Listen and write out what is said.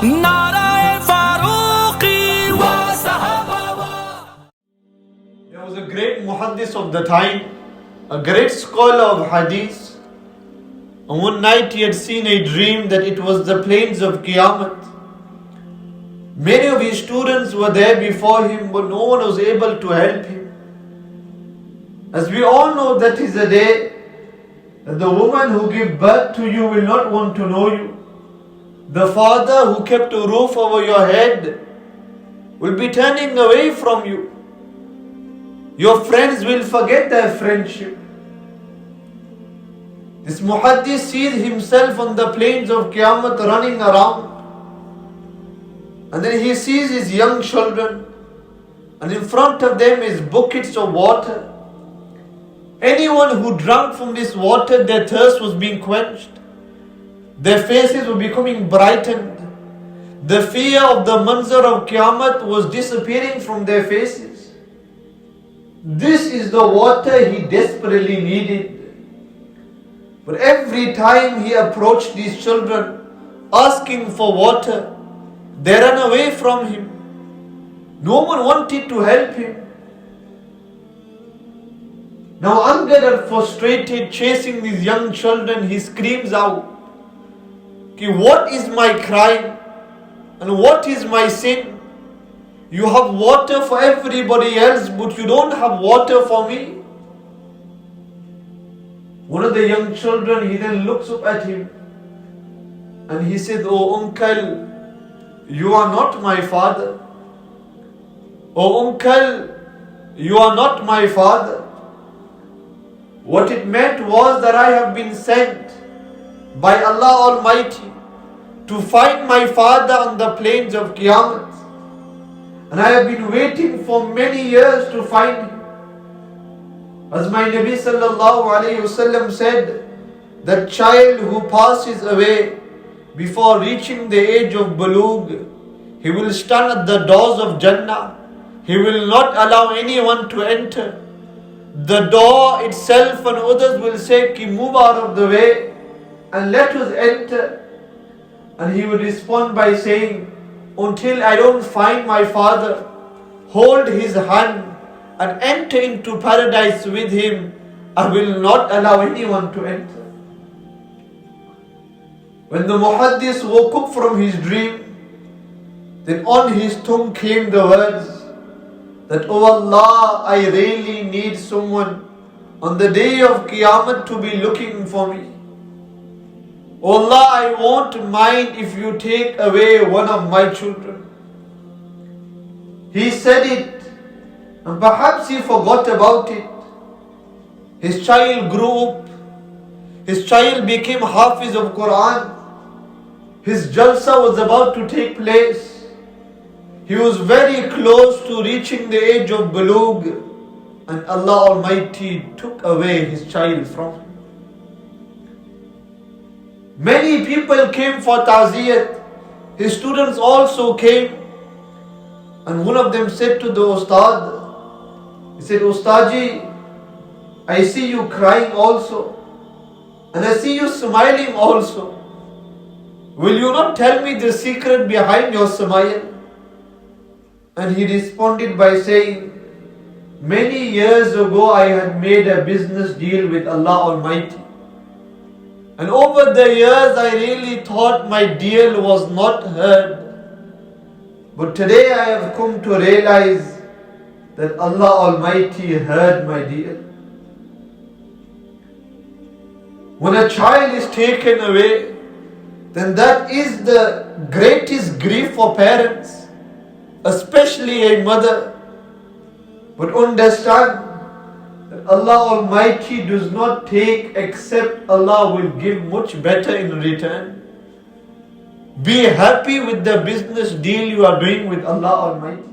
नाराए फारूकी व सहाबा। There was a great muhaddis of the time, a great scholar of hadith. And one night he had seen a dream that it was the plains of Qiyamah. Many of his students were there before him, but no one was able to help him. As we all know, that is a day that the woman who gave birth to you will not want to know you. The father who kept a roof over your head will be turning away from you. Your friends will forget their friendship. This muhaddis sees himself on the plains of Qiyamah running around. And then he sees his young children, and in front of them is buckets of water. Anyone who drank from this water, their thirst was being quenched. Their faces were becoming brightened. The fear of the manzar of Qiyamah was disappearing from their faces. This is the water he desperately needed. But every time he approached these children asking for water, they ran away from him. No one wanted to help him. Now, angered and frustrated, chasing these young children, he screams out, "What is my crime and what is my sin? You have water for everybody else, but you don't have water for me." One of the young children, he then looks up at him and he said, "Oh uncle, you are not my father. Oh uncle, you are not my father." What it meant was that I have been sent by Allah Almighty to find my father on the plains of Qiyamah. And I have been waiting for many years to find him. As my Nabi sallallahu alayhi wasallam said, that child who passes away before reaching the age of bulugh, he will stand at the doors of Jannah. He will not allow anyone to enter. The door itself and others will say, "Ki move out of the way and let us enter." And he will respond by saying, "Until I don't find my father, hold his hand and enter into paradise with him. I will not allow anyone to enter." When the muhaddis woke up from his dream, then on his tongue came the words that, "Oh Allah, I really need someone on the day of Qiyamah to be looking for me. Oh Allah, I won't mind if you take away one of my children." He said it, and perhaps he forgot about it. His child grew up. His child became Hafiz of Quran. His jalsa was about to take place. He was very close to reaching the age of bulugh, and Allah Almighty took away his child from him. Many people came for ta'ziyat. His students also came. And one of them said to the Ustad, he said, "Ustadji, I see you crying also. And I see you smiling also. Will you not tell me the secret behind your smile?" And he responded by saying, "Many years ago I had made a business deal with Allah Almighty. And over the years I really thought my deal was not heard. But today I have come to realize that Allah Almighty heard my deal." When a child is taken away, then that is the greatest grief for parents, especially a mother. But understand that Allah Almighty does not take except Allah will give much better in return. Be happy with the business deal you are doing with Allah Almighty.